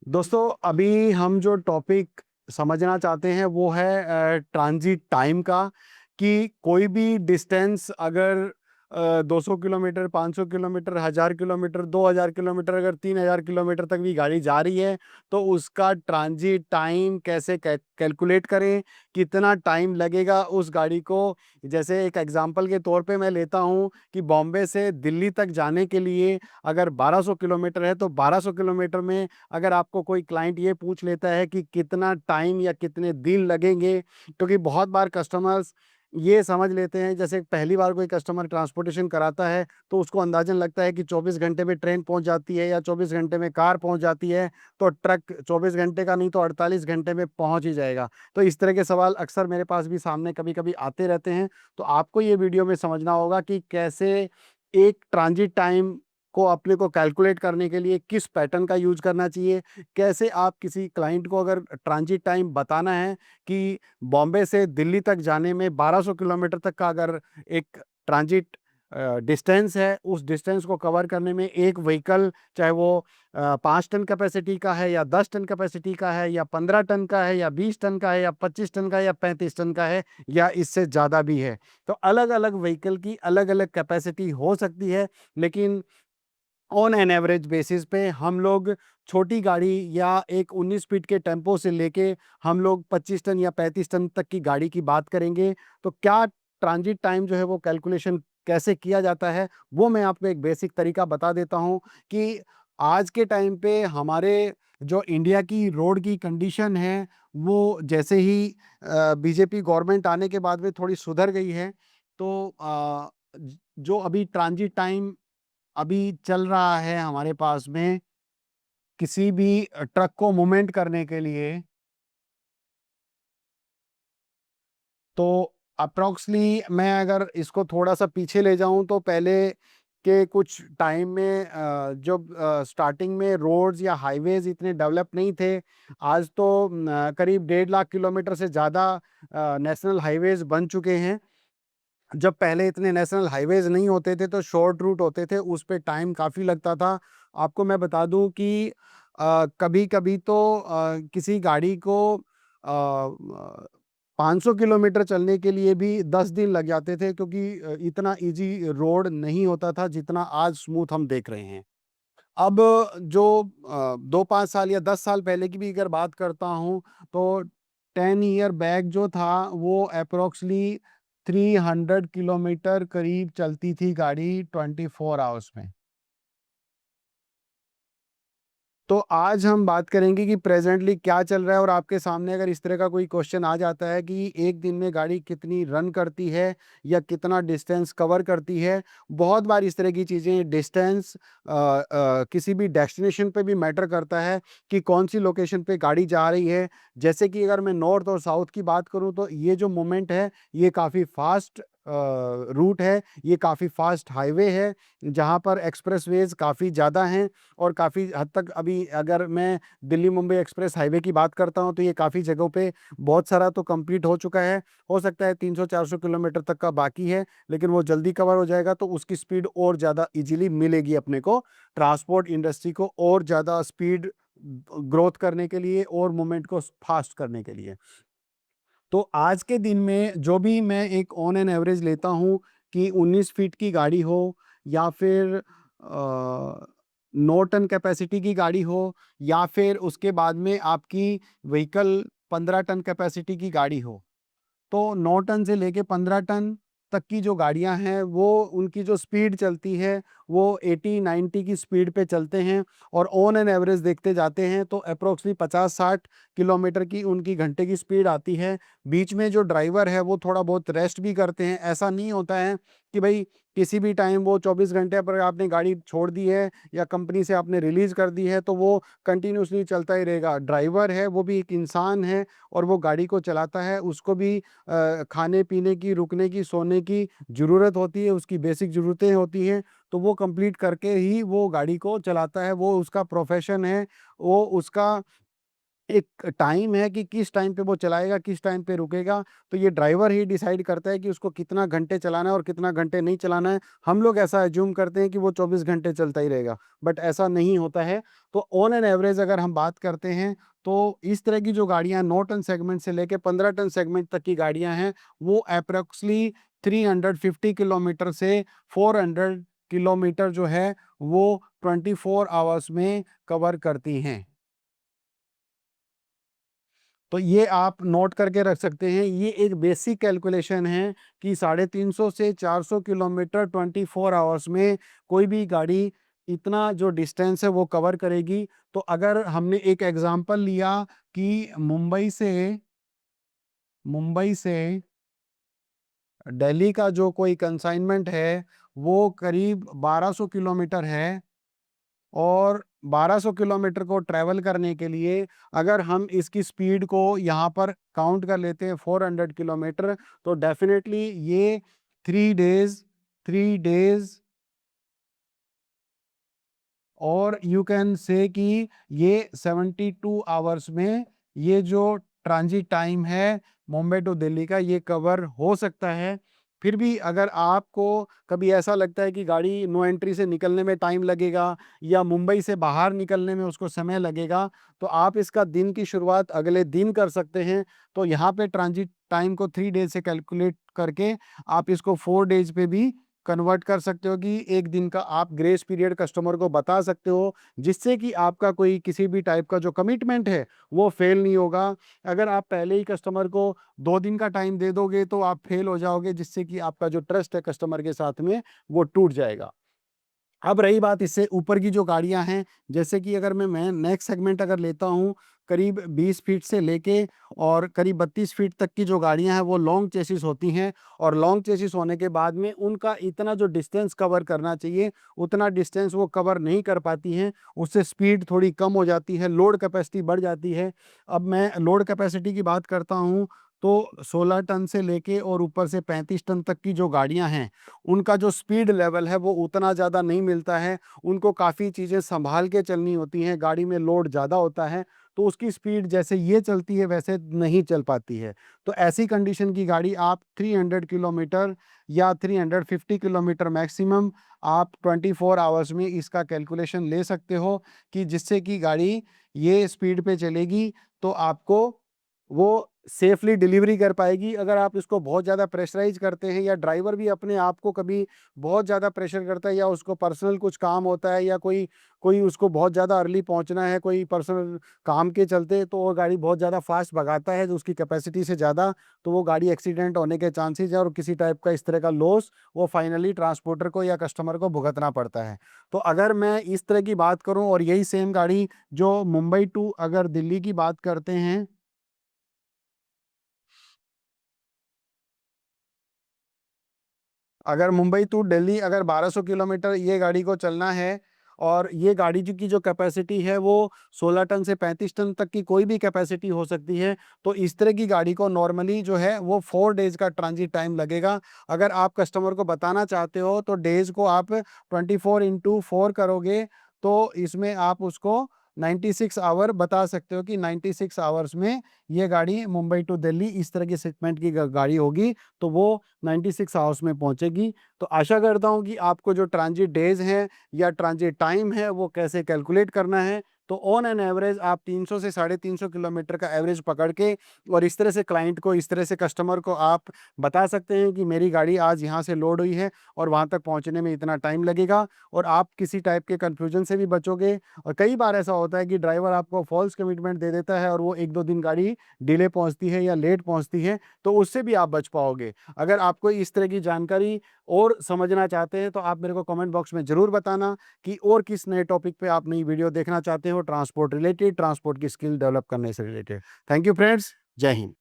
दोस्तों, अभी हम जो टॉपिक समझना चाहते हैं वो है ट्रांजिट टाइम का। कि कोई भी डिस्टेंस अगर 200 किलोमीटर, 500 किलोमीटर, 1000 किलोमीटर, 2000 किलोमीटर, अगर 3000 किलोमीटर तक भी गाड़ी जा रही है तो उसका ट्रांजिट टाइम कैसे कैलकुलेट करें, कितना टाइम लगेगा उस गाड़ी को। जैसे एक एग्जांपल के तौर पे मैं लेता हूं कि बॉम्बे से दिल्ली तक जाने के लिए अगर 1200 किलोमीटर है तो 1200 किलोमीटर में अगर आपको कोई क्लाइंट ये पूछ लेता है कि कितना टाइम या कितने दिन लगेंगे, क्योंकि बहुत बार कस्टमर्स ये समझ लेते हैं, जैसे पहली बार कोई कस्टमर ट्रांसपोर्टेशन कराता है तो उसको अंदाजन लगता है कि 24 घंटे में ट्रेन पहुंच जाती है या 24 घंटे में कार पहुंच जाती है, तो ट्रक 24 घंटे का नहीं तो 48 घंटे में पहुंच ही जाएगा। तो इस तरह के सवाल अक्सर मेरे पास भी सामने कभी कभी आते रहते हैं। तो आपको ये वीडियो में समझना होगा कि कैसे एक ट्रांजिट टाइम को अपने को कैलकुलेट करने के लिए किस पैटर्न का यूज करना चाहिए, कैसे आप किसी क्लाइंट को अगर ट्रांजिट टाइम बताना है कि बॉम्बे से दिल्ली तक जाने में 1200 किलोमीटर तक का अगर एक ट्रांजिट डिस्टेंस है, उस डिस्टेंस को कवर करने में एक व्हीकल, चाहे वो 5 टन कैपेसिटी का है या 10 टन कैपेसिटी का है या 15 टन का है या 20 टन का है या 25 टन का है या 35 टन का है या इससे ज़्यादा भी है, तो अलग अलग व्हीकल की अलग अलग कैपेसिटी हो सकती है। लेकिन ऑन एन एवरेज बेसिस पे हम लोग छोटी गाड़ी या एक 19 फीट के टेम्पो से लेके हम लोग 25 टन या 35 टन तक की गाड़ी की बात करेंगे। तो क्या ट्रांजिट टाइम जो है वो कैलकुलेशन कैसे किया जाता है, वो मैं आपको एक बेसिक तरीका बता देता हूँ। कि आज के टाइम पे हमारे जो इंडिया की रोड की कंडीशन है वो जैसे ही बीजेपी गवर्नमेंट आने के बाद में थोड़ी सुधर गई है। तो जो अभी ट्रांजिट टाइम अभी चल रहा है हमारे पास में किसी भी ट्रक को मूवमेंट करने के लिए, तो अप्रोक्सली मैं अगर इसको थोड़ा सा पीछे ले जाऊं तो पहले के कुछ टाइम में जब स्टार्टिंग में रोड्स या हाईवेज इतने डेवलप नहीं थे। आज तो करीब 1.5 लाख किलोमीटर से ज़्यादा नेशनल हाईवेज बन चुके हैं। जब पहले इतने नेशनल हाईवेज नहीं होते थे तो शॉर्ट रूट होते थे, उस पे टाइम काफ़ी लगता था। आपको मैं बता दूं कि कभी कभी तो किसी गाड़ी को 500 किलोमीटर चलने के लिए भी 10 दिन लग जाते थे, क्योंकि इतना इजी रोड नहीं होता था जितना आज स्मूथ हम देख रहे हैं। अब जो 2-5 साल या 10 साल पहले की भी अगर बात करता हूँ तो 10 ईयर बैक जो था वो अप्रोक्सली 300 किलोमीटर करीब चलती थी गाड़ी 24 आवर्स में। तो आज हम बात करेंगे कि प्रेजेंटली क्या चल रहा है, और आपके सामने अगर इस तरह का कोई क्वेश्चन आ जाता है कि एक दिन में गाड़ी कितनी रन करती है या कितना डिस्टेंस कवर करती है। बहुत बार इस तरह की चीज़ें डिस्टेंस किसी भी डेस्टिनेशन पे भी मैटर करता है कि कौन सी लोकेशन पे गाड़ी जा रही है। जैसे कि अगर मैं नॉर्थ और साउथ की बात करूं तो ये जो मोमेंट है ये काफ़ी फास्ट रूट है, ये काफ़ी फास्ट हाईवे है जहाँ पर एक्सप्रेसवेज काफ़ी ज़्यादा हैं। और काफ़ी हद तक अभी अगर मैं दिल्ली मुंबई एक्सप्रेस हाईवे की बात करता हूँ तो ये काफ़ी जगहों पे बहुत सारा तो कंप्लीट हो चुका है। हो सकता है 300-400 किलोमीटर तक का बाकी है, लेकिन वो जल्दी कवर हो जाएगा तो उसकी स्पीड और ज़्यादा इजीली मिलेगी अपने को, ट्रांसपोर्ट इंडस्ट्री को और ज़्यादा स्पीड ग्रोथ करने के लिए और मूवमेंट को फास्ट करने के लिए। तो आज के दिन में जो भी मैं एक ऑन एन एवरेज लेता हूँ कि 19 फीट की गाड़ी हो या फिर 9 टन कैपेसिटी की गाड़ी हो या फिर उसके बाद में आपकी व्हीकल 15 टन कैपेसिटी की गाड़ी हो, तो 9 टन से लेके 15 टन तक की जो गाड़ियां हैं वो उनकी जो स्पीड चलती है वो 80-90 की स्पीड पे चलते हैं। और ऑन एन एवरेज देखते जाते हैं तो अप्रोक्सली 50-60 किलोमीटर की उनकी घंटे की स्पीड आती है। बीच में जो ड्राइवर है वो थोड़ा बहुत रेस्ट भी करते हैं। ऐसा नहीं होता है कि भाई किसी भी टाइम वो 24 घंटे पर आपने गाड़ी छोड़ दी है या कंपनी से आपने रिलीज कर दी है तो वो कंटिन्यूसली चलता ही रहेगा। ड्राइवर है वो भी एक इंसान है और वो गाड़ी को चलाता है, उसको भी खाने पीने की, रुकने की, सोने की ज़रूरत होती है, उसकी बेसिक ज़रूरतें होती हैं। तो वो कंप्लीट करके ही वो गाड़ी को चलाता है, वो उसका प्रोफेशन है, वो उसका एक टाइम है कि किस टाइम पे वो चलाएगा, किस टाइम पे रुकेगा, तो ये ड्राइवर ही डिसाइड करता है कि उसको कितना घंटे चलाना है और कितना घंटे नहीं चलाना है। हम लोग ऐसा अज्यूम करते हैं कि वो 24 घंटे चलता ही रहेगा, बट ऐसा नहीं होता है। तो ऑन एन एवरेज अगर हम बात करते हैं, तो इस तरह की जो गाड़ियाँ 9 टन सेगमेंट से लेके 15 टन सेगमेंट तक की गाड़ियाँ हैं, वो एप्रोक्सली 350 किलोमीटर से 400 किलोमीटर जो है, वो 24 आवर्स में कवर करती हैं। तो ये आप नोट करके रख सकते हैं। ये एक बेसिक कैलकुलेशन है कि 350 से 400 किलोमीटर 24 आवर्स में कोई भी गाड़ी इतना जो डिस्टेंस है वो कवर करेगी। तो अगर हमने एक एग्जांपल लिया कि मुंबई से दिल्ली का जो कोई कंसाइनमेंट है, वो करीब 1200 किलोमीटर है, और 1200 किलोमीटर को ट्रैवल करने के लिए अगर हम इसकी स्पीड को यहाँ पर काउंट कर लेते हैं 400 किलोमीटर, तो डेफिनेटली ये 3 डेज और यू कैन से कि ये 72 आवर्स में ये जो ट्रांजिट टाइम है मुंबई टू दिल्ली का, ये कवर हो सकता है। फिर भी अगर आपको कभी ऐसा लगता है कि गाड़ी नो एंट्री से निकलने में टाइम लगेगा या मुंबई से बाहर निकलने में उसको समय लगेगा, तो आप इसका दिन की शुरुआत अगले दिन कर सकते हैं। तो यहाँ पे ट्रांजिट टाइम को 3 डेज से कैलकुलेट करके आप इसको 4 डेज पे भी कन्वर्ट कर सकते हो कि एक दिन का आप ग्रेस पीरियड कस्टमर को बता सकते हो, जिससे कि आपका कोई किसी भी टाइप का जो कमिटमेंट है वो फेल नहीं होगा। अगर आप पहले ही कस्टमर को 2 दिन का टाइम दे दोगे तो आप फेल हो जाओगे, जिससे कि आपका जो ट्रस्ट है कस्टमर के साथ में वो टूट जाएगा। अब रही बात इससे ऊपर की जो गाड़ियाँ हैं, जैसे कि अगर मैं नेक्स्ट सेगमेंट अगर लेता हूँ, करीब 20 फीट से लेके और करीब 32 फीट तक की जो गाड़ियाँ हैं, वो लॉन्ग चेसिस होती हैं, और लॉन्ग चेसिस होने के बाद में उनका इतना जो डिस्टेंस कवर करना चाहिए, उतना डिस्टेंस वो कवर नहीं कर पाती हैं। उससे स्पीड थोड़ी कम हो जाती है, लोड कैपेसिटी बढ़ जाती है। अब मैं लोड कैपेसिटी की बात करता हूँ, तो 16 टन से लेके और ऊपर से 35 टन तक की जो गाड़ियाँ हैं, उनका जो स्पीड लेवल है वो उतना ज़्यादा नहीं मिलता है। उनको काफ़ी चीज़ें सँभाल के चलनी होती हैं, गाड़ी में लोड ज़्यादा होता है, तो उसकी स्पीड जैसे ये चलती है वैसे नहीं चल पाती है। तो ऐसी कंडीशन की गाड़ी आप 300 किलोमीटर या 350 किलोमीटर मैक्सिमम आप 24 आवर्स में इसका कैलकुलेशन ले सकते हो, कि जिससे कि गाड़ी ये स्पीड पे चलेगी तो आपको वो सेफली डिलीवरी कर पाएगी। अगर आप इसको बहुत ज़्यादा प्रेशराइज़ करते हैं, या ड्राइवर भी अपने आप को कभी बहुत ज़्यादा प्रेशर करता है, या उसको पर्सनल कुछ काम होता है, या कोई कोई उसको बहुत ज़्यादा अर्ली पहुंचना है कोई पर्सनल काम के चलते, तो वो गाड़ी बहुत ज़्यादा फास्ट भगाता है, जो उसकी कैपेसिटी से ज़्यादा, तो वो गाड़ी एक्सीडेंट होने के चांसेस है, और किसी टाइप का इस तरह का लॉस वो फाइनली ट्रांसपोर्टर को या कस्टमर को भुगतना पड़ता है। तो अगर मैं इस तरह की बात करूँ, और यही सेम गाड़ी जो मुंबई टू अगर दिल्ली की बात करते हैं, अगर मुंबई टू दिल्ली अगर 1200 किलोमीटर ये गाड़ी को चलना है, और ये गाड़ी की जो कैपेसिटी है वो 16 टन से 35 टन तक की कोई भी कैपेसिटी हो सकती है, तो इस तरह की गाड़ी को नॉर्मली जो है वो 4 डेज का ट्रांजिट टाइम लगेगा। अगर आप कस्टमर को बताना चाहते हो तो डेज को आप 24 इंटू 4 करोगे, तो इसमें आप उसको 96 आवर बता सकते हो कि 96 आवर्स में ये गाड़ी मुंबई टू दिल्ली इस तरह की सेगमेंट की गाड़ी होगी, तो वो 96 आवर्स में पहुंचेगी। तो आशा करता हूं कि आपको जो ट्रांजिट डेज हैं या ट्रांजिट टाइम है वो कैसे कैलकुलेट करना है। तो ऑन एन एवरेज आप 300 से 350 किलोमीटर का एवरेज पकड़ के, और इस तरह से क्लाइंट को, इस तरह से कस्टमर को आप बता सकते हैं कि मेरी गाड़ी आज यहाँ से लोड हुई है और वहाँ तक पहुँचने में इतना टाइम लगेगा, और आप किसी टाइप के कन्फ्यूजन से भी बचोगे। और कई बार ऐसा होता है कि ड्राइवर आपको फॉल्स कमिटमेंट दे देता है और वो 1-2 दिन गाड़ी डिले पहुँचती है या लेट पहुँचती है, तो उससे भी आप बच पाओगे। अगर आपको इस तरह की जानकारी और समझना चाहते हैं, तो आप मेरे को कमेंट बॉक्स में ज़रूर बताना कि और किस नए टॉपिक पे आप नई वीडियो देखना चाहते हो, ट्रांसपोर्ट रिलेटेड, ट्रांसपोर्ट की स्किल डेवलप करने से रिलेटेड। थैंक यू फ्रेंड्स, जय हिंद।